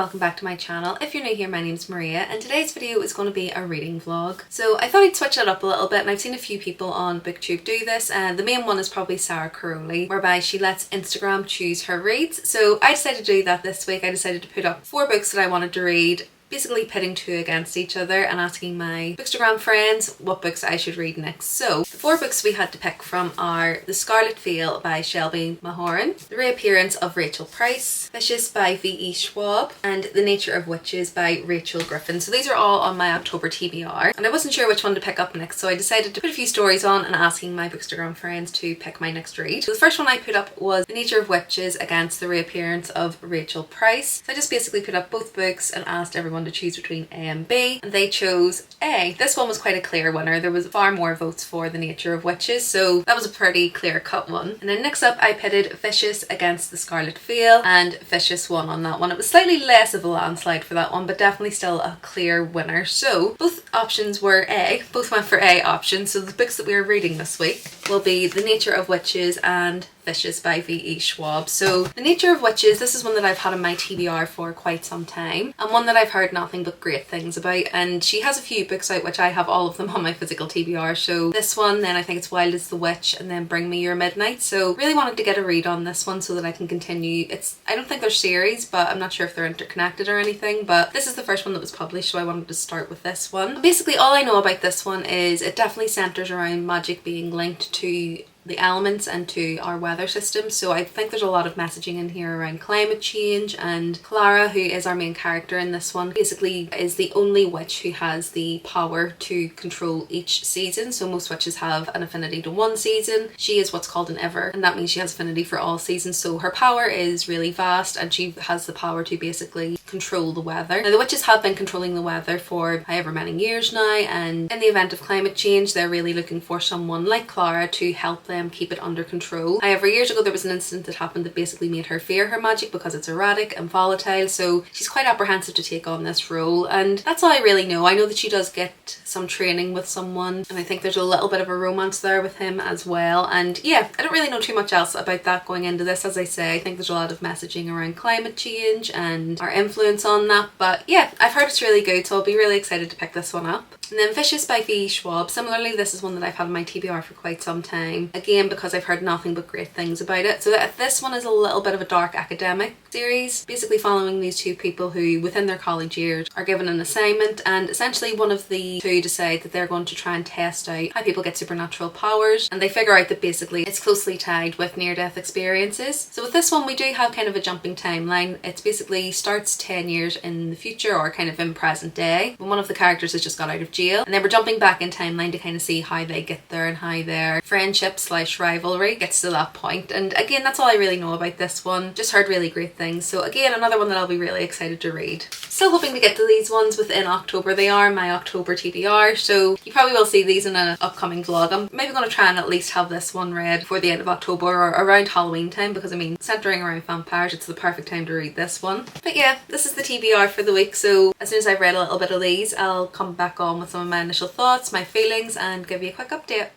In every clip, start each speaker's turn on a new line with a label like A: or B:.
A: welcome back to my channel. If you're new here, my name's Maria and today's video is going to be a reading vlog. So I thought I'd switch it up a little bit, and I've seen a few people on booktube do this, and the main one is probably Sarah Caroli, whereby she lets Instagram choose her reads. So I decided to do that this week. I decided to put up 4 books that I wanted to read, basically pitting 2 against each other and asking my bookstagram friends what books I should read next. So the 4 books we had to pick from are The Scarlet Veil by Shelby Mahoran, The Reappearance of Rachel Price, Vicious by V.E. Schwab, and The Nature of Witches by Rachel Griffin. So these are all on my October TBR, and I wasn't sure which one to pick up next, so I decided to put a few stories on and asking my bookstagram friends to pick my next read. So the first one I put up was The Nature of Witches against The Reappearance of Rachel Price. So I just basically put up both books and asked everyone to choose between A and B, and they chose A. This one was quite a clear winner. There was far more votes for The Nature of Witches, so that was a pretty clear cut one. And then next up I pitted Vicious against The Scarlet Veil, and Vicious won on that one. It was slightly less of a landslide for that one, but definitely still a clear winner. So both options were A, both went for A options. So the books that we are reading this week will be The Nature of Witches and Vicious by V.E. Schwab. So The Nature of Witches, this is one that I've had on my TBR for quite some time, and one that I've heard nothing but great things about, and she has a few books out which I have all of them on my physical TBR. So this one, then I think it's Wild as the Witch, and then Bring Me Your Midnight. So really wanted to get a read on this one so that I can continue. I don't think they're series, but I'm not sure if they're interconnected or anything, but this is the first one that was published, so I wanted to start with this one. Basically all I know about this one is it definitely centers around magic being linked to the elements and to our weather system. So I think there's a lot of messaging in here around climate change, and Clara, who is our main character in this one, basically is the only witch who has the power to control each season. So most witches have an affinity to one season. She is what's called an ever, and that means she has affinity for all seasons. So her power is really vast, and she has the power to basically control the weather. Now the witches have been controlling the weather for however many years now, and in the event of climate change they're really looking for someone like Clara to help them keep it under control. However, years ago there was an incident that happened that basically made her fear her magic because it's erratic and volatile, so she's quite apprehensive to take on this role, and that's all I really know. I know that she does get some training with someone, and I think there's a little bit of a romance there with him as well, and yeah, I don't really know too much else about that going into this. As I say, I think there's a lot of messaging around climate change and our influence on that, but yeah, I've heard it's really good, so I'll be really excited to pick this one up. And then Vicious by V.E. Schwab. Similarly, this is one that I've had on my TBR for quite some time, again because I've heard nothing but great things about it. So this one is a little bit of a dark academic series, basically following these 2 people who within their college years are given an assignment, and essentially one of the 2 decide that they're going to try and test out how people get supernatural powers, and they figure out that basically it's closely tied with near-death experiences. So with this one we do have kind of a jumping timeline. It's basically starts 10 years in the future, or kind of in present day, when one of the characters has just got out of jail, and then we're jumping back in timeline to kind of see how they get there and how their friendship / rivalry gets to that point. And again, that's all I really know about this one. Just heard really great things, so again another one that I'll be really excited to read. Still hoping to get to these ones within October. They are my October TBR, so you probably will see these in an upcoming vlog. I'm maybe going to try and at least have this one read before the end of October or around Halloween time, because I mean, centering around vampires, it's the perfect time to read this one. But yeah, this is the TBR for the week, so as soon as I've read a little bit of these I'll come back on with some of my initial thoughts, my feelings, and give you a quick update.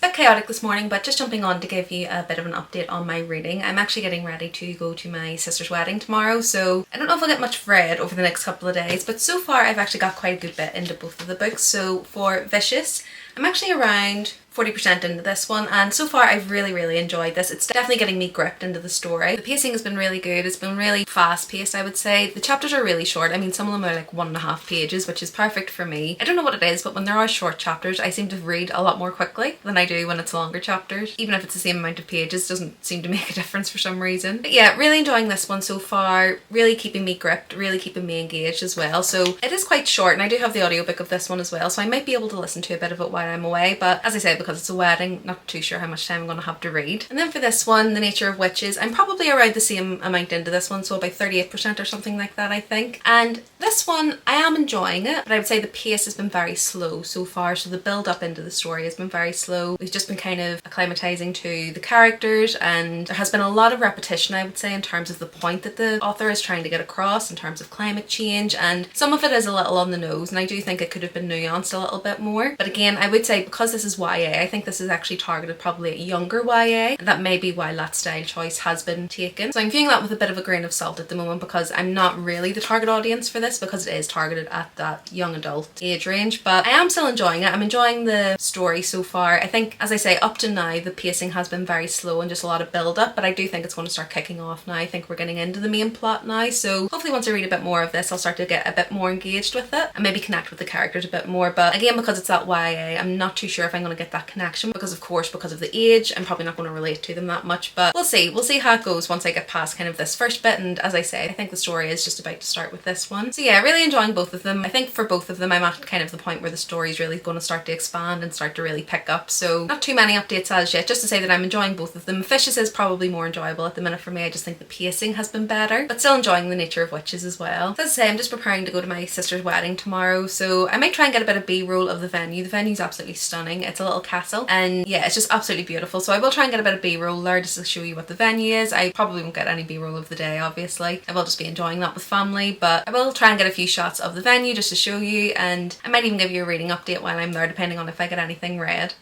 A: Bit chaotic this morning, but just jumping on to give you a bit of an update on my reading. I'm actually getting ready to go to my sister's wedding tomorrow, so I don't know if I'll get much read over the next couple of days, but so far I've actually got quite a good bit into both of the books. So for Vicious, I'm actually around 40% into this one, and so far I've really enjoyed this. It's definitely getting me gripped into the story. The pacing has been really good. It's been really fast paced, I would say. The chapters are really short. I mean, some of them are like 1.5 pages, which is perfect for me. I don't know what it is, but when there are short chapters, I seem to read a lot more quickly than I do when it's longer chapters. Even if it's the same amount of pages, doesn't seem to make a difference for some reason. But yeah, really enjoying this one so far. Really keeping me gripped, really keeping me engaged as well. So it is quite short, and I do have the audiobook of this one as well, so I might be able to listen to a bit of it while I'm away. But as I said, because it's a wedding, not too sure how much time I'm going to have to read. And then for this one, The Nature of Witches, I'm probably around the same amount into this one, so about 38% or something like that, I think. And this one, I am enjoying it, but I would say the pace has been very slow so far, so the build up into the story has been very slow. We've just been kind of acclimatizing to the characters, and there has been a lot of repetition, I would say, in terms of the point that the author is trying to get across in terms of climate change, and some of it is a little on the nose, and I do think it could have been nuanced a little bit more. But again, I would say because this is YA, I think this is actually targeted probably at younger YA, and that may be why that style choice has been taken. So I'm viewing that with a bit of a grain of salt at the moment, because I'm not really the target audience for this, because it is targeted at that young adult age range. But I am still enjoying it. I'm enjoying the story so far. I think, as I say, up to now the pacing has been very slow and just a lot of build up, but I do think it's going to start kicking off now. I think we're getting into the main plot now, so hopefully once I read a bit more of this, I'll start to get a bit more engaged with it and maybe connect with the characters a bit more. But again, because it's that YA, I'm not too sure if I'm going to get that connection, because of course, because of the age, I'm probably not going to relate to them that much. But we'll see how it goes once I get past kind of this first bit. And as I say, I think the story is just about to start with this one. So yeah, really enjoying both of them. I think for both of them, I'm at kind of the point where the story is really going to start to expand and start to really pick up. So not too many updates as yet, just to say that I'm enjoying both of them. Fishes is probably more enjoyable at the minute for me. I just think the pacing has been better, but still enjoying The Nature of Witches as well. So as I say, I'm just preparing to go to my sister's wedding tomorrow, so I might try and get a bit of B-roll of the venue. The venue's absolutely stunning. It's a little castle, and yeah, it's just absolutely beautiful. So I will try and get a bit of B-roll there just to show you what the venue is. I probably won't get any B-roll of the day, obviously. I will just be enjoying that with family, but I will try and get a few shots of the venue just to show you, and I might even give you a reading update while I'm there, depending on if I get anything read.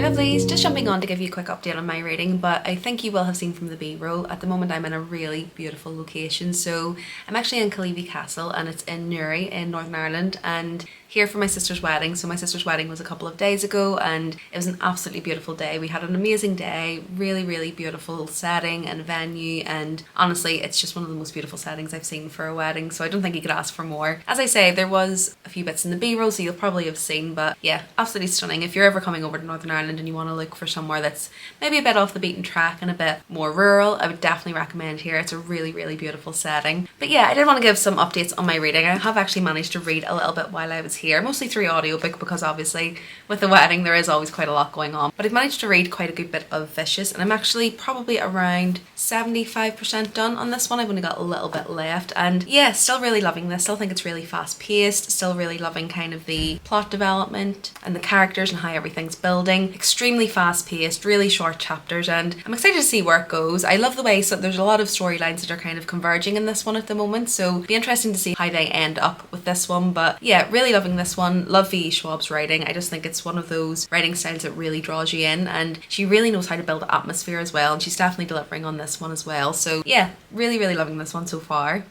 A: Lovelies, just jumping on to give you a quick update on my reading, but I think you will have seen from the B-roll, at the moment I'm in a really beautiful location. So I'm actually in Caleeby Castle, and it's in Newry in Northern Ireland, and here for my sister's wedding. So my sister's wedding was a couple of days ago, and it was an absolutely beautiful day. We had an amazing day, really beautiful setting and venue, and honestly it's just one of the most beautiful settings I've seen for a wedding, so I don't think you could ask for more. As I say, there was a few bits in the B-roll, so you'll probably have seen, but yeah, absolutely stunning. If you're ever coming over to Northern Ireland and you want to look for somewhere that's maybe a bit off the beaten track and a bit more rural, I would definitely recommend here. It's a really beautiful setting. But yeah, I did want to give some updates on my reading. I have actually managed to read a little bit while I was here, mostly through audiobook, because obviously with the wedding there is always quite a lot going on. But I've managed to read quite a good bit of Vicious, and I'm actually probably around 75% done on this one. I've only got a little bit left, and yeah, still really loving this. Still think it's really fast paced, still really loving kind of the plot development and the characters and how everything's building. Extremely fast paced, really short chapters, and I'm excited to see where it goes. I love the way, so there's a lot of storylines that are kind of converging in this one at the moment, so it'll be interesting to see how they end up with this one. But yeah, really loving loving this one. Love V. Schwab's writing. I just think it's one of those writing styles that really draws you in, and she really knows how to build atmosphere as well, and she's definitely delivering on this one as well. So yeah, really loving this one so far.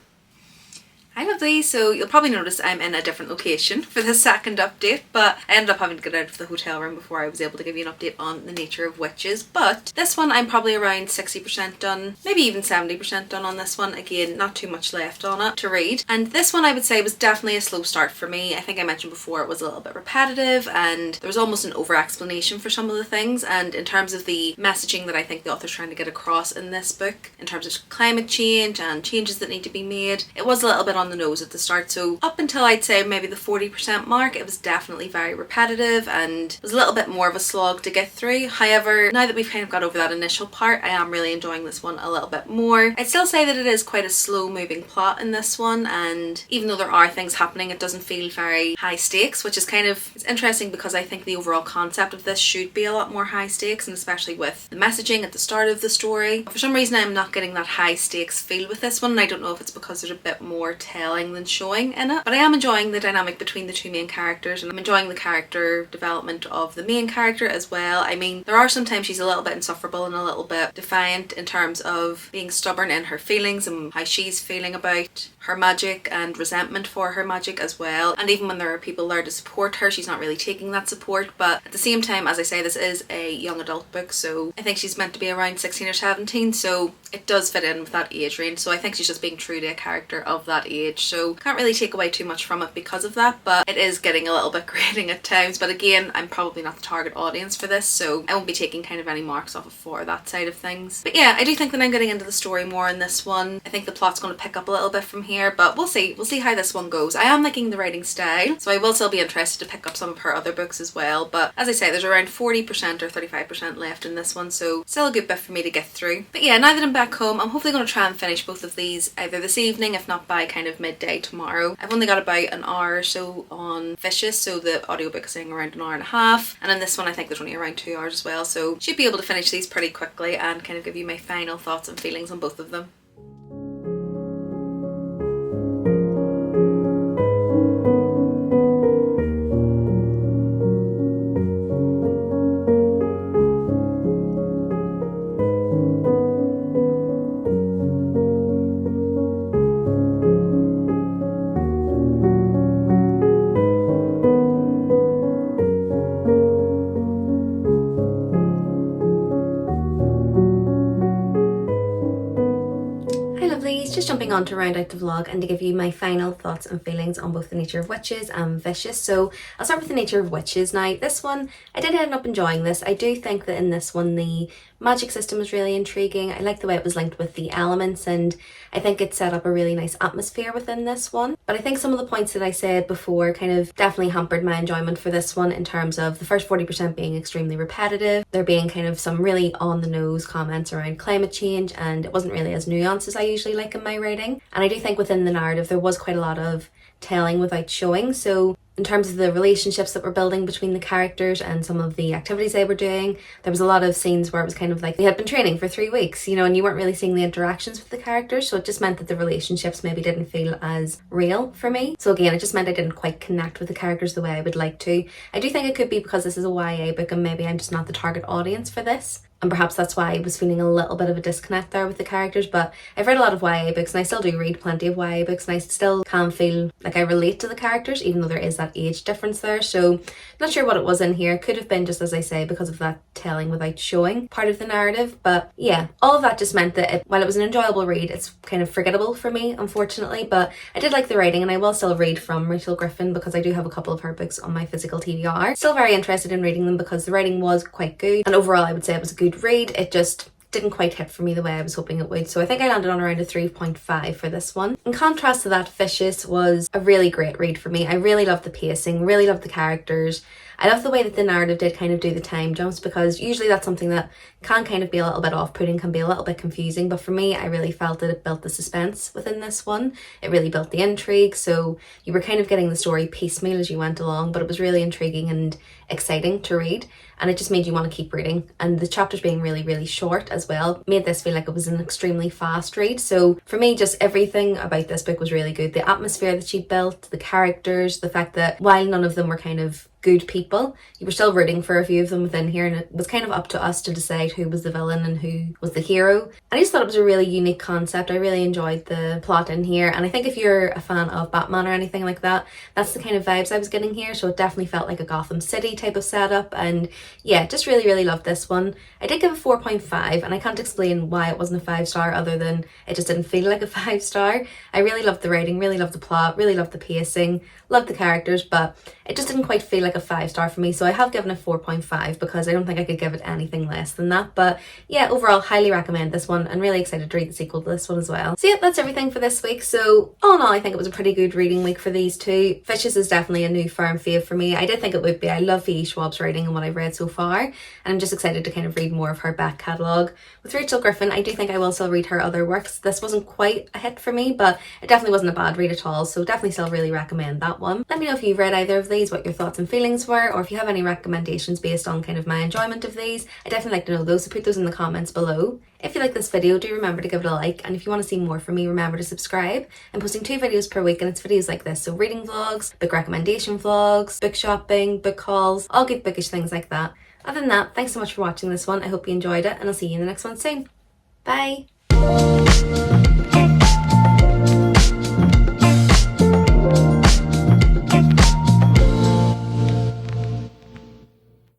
A: Hi lovelies, so you'll probably notice I'm in a different location for the second update, but I ended up having to get out of the hotel room before I was able to give you an update on The Nature of Witches. But this one I'm probably around 60% done, maybe even 70% done on this one. Again, not too much left on it to read. And this one I would say was definitely a slow start for me. I think I mentioned before it was a little bit repetitive and there was almost an over explanation for some of the things, and in terms of the messaging that I think the author's trying to get across in this book, in terms of climate change and changes that need to be made, it was a little bit on the nose at the start. So up until I'd say maybe the 40% mark, it was definitely very repetitive and it was a little bit more of a slog to get through. However, now that we've kind of got over that initial part, I am really enjoying this one a little bit more. I'd still say that it is quite a slow moving plot in this one, and even though there are things happening, it doesn't feel very high stakes, which is kind of, it's interesting because I think the overall concept of this should be a lot more high stakes, and especially with the messaging at the start of the story. For some reason I'm not getting that high stakes feel with this one, and I don't know if it's because there's a bit more telling than showing in it, but I am enjoying the dynamic between the two main characters, and I'm enjoying the character development of the main character as well. I mean, there are sometimes she's a little bit insufferable and a little bit defiant in terms of being stubborn in her feelings and how she's feeling about her magic and resentment for her magic as well. And even when there are people there to support her, she's not really taking that support. But at the same time, as I say, this is a young adult book, so I think she's meant to be around 16 or 17, so it does fit in with that age range. So I think she's just being true to a character of that age, so can't really take away too much from it because of that, but it is getting a little bit grating at times. But again, I'm probably not the target audience for this, so I won't be taking kind of any marks off it for that side of things. But yeah, I do think that I'm getting into the story more in this one. I think the plot's going to pick up a little bit from here, but we'll see how this one goes. I am liking the writing style, so I will still be interested to pick up some of her other books as well. But as I say, there's around 40% or 35% left in this one, so still a good bit for me to get through. But yeah, now that I'm back home, I'm hopefully going to try and finish both of these either this evening, if not by kind of midday tomorrow. I've only got about an hour or so on Vicious, so the audiobook is saying around an hour and a half, and in this one I think there's only around 2 hours as well, so should be able to finish these pretty quickly and kind of give you my final thoughts and feelings on both of them. Just jumping on to round out the vlog and to give you my final thoughts and feelings on both The Nature of Witches and Vicious. So I'll start with The Nature of Witches. Now this one, I did end up enjoying this. I do think that in this one the magic system was really intriguing. I like the way it was linked with the elements, and I think it set up a really nice atmosphere within this one. But I think some of the points that I said before kind of definitely hampered my enjoyment for this one, in terms of the first 40% being extremely repetitive, there being kind of some really on the nose comments around climate change, and it wasn't really as nuanced as I usually like in my writing. And I do think within the narrative there was quite a lot of telling without showing. So in terms of the relationships that were building between the characters and some of the activities they were doing, there was a lot of scenes where it was kind of like they had been training for 3 weeks, you know, and you weren't really seeing the interactions with the characters, so it just meant that the relationships maybe didn't feel as real for me. So again, it just meant I didn't quite connect with the characters the way I would like to. I do think it could be because this is a YA book and maybe I'm just not the target audience for this. And perhaps that's why I was feeling a little bit of a disconnect there with the characters. But I've read a lot of YA books, and I still do read plenty of YA books, and I still can feel like I relate to the characters, even though there is that age difference there. So not sure what it was in here. Could have been, just as I say, because of that telling without showing part of the narrative. But yeah, all of that just meant that while it was an enjoyable read, it's kind of forgettable for me, unfortunately. But I did like the writing, and I will still read from Rachel Griffin because I do have a couple of her books on my physical TBR. Still very interested in reading them because the writing was quite good, and overall I would say it was a good read. It just didn't quite hit for me the way I was hoping it would, so I think I landed on around a 3.5 for this one. In contrast to that, Vicious was a really great read for me. I really loved the pacing, really loved the characters. I love the way that the narrative did kind of do the time jumps, because usually that's something that can kind of be a little bit off-putting, can be a little bit confusing, but for me I really felt that it built the suspense within this one. It really built the intrigue, so you were kind of getting the story piecemeal as you went along, but it was really intriguing and exciting to read, and it just made you want to keep reading. And the chapters being really short as well made this feel like it was an extremely fast read. So for me, just everything about this book was really good. The atmosphere that she built, the characters, the fact that while none of them were kind of good people, you were still rooting for a few of them within here, and it was kind of up to us to decide who was the villain and who was the hero. And I just thought it was a really unique concept. I really enjoyed the plot in here, and I think if you're a fan of Batman or anything like that, that's the kind of vibes I was getting here. So it definitely felt like a Gotham City type of setup, and yeah, just really loved this one. I did give it 4.5, and I can't explain why it wasn't a 5-star other than it just didn't feel like a 5-star. I really loved the writing, really loved the plot, really loved the pacing, loved the characters, but it just didn't quite feel like a 5-star for me. So I have given it 4.5 because I don't think I could give it anything less than that. But yeah, overall, highly recommend this one, and really excited to read the sequel to this one as well. So yeah, that's everything for this week. So all in all, I think it was a pretty good reading week for these two. Fishes is definitely a new firm fave for me. I did think it would be. I love V.E. Schwab's writing and what I've read so far, and I'm just excited to kind of read more of her back catalogue. With Rachel Griffin, I do think I will still read her other works. This wasn't quite a hit for me, but it definitely wasn't a bad read at all, so definitely still really recommend that one. Let me know if you've read either of these, what your thoughts and feelings were, or if you have any recommendations based on kind of my enjoyment of these. I'd definitely like to know those, so put those in the comments below. If you like this video, do remember to give it a like, and if you want to see more from me, remember to subscribe. I'm posting 2 videos per week, and it's videos like this, so reading vlogs, book recommendation vlogs, book shopping, book hauls, all good bookish things like that. Other than that, thanks so much for watching this one. I hope you enjoyed it, and I'll see you in the next one soon. Bye!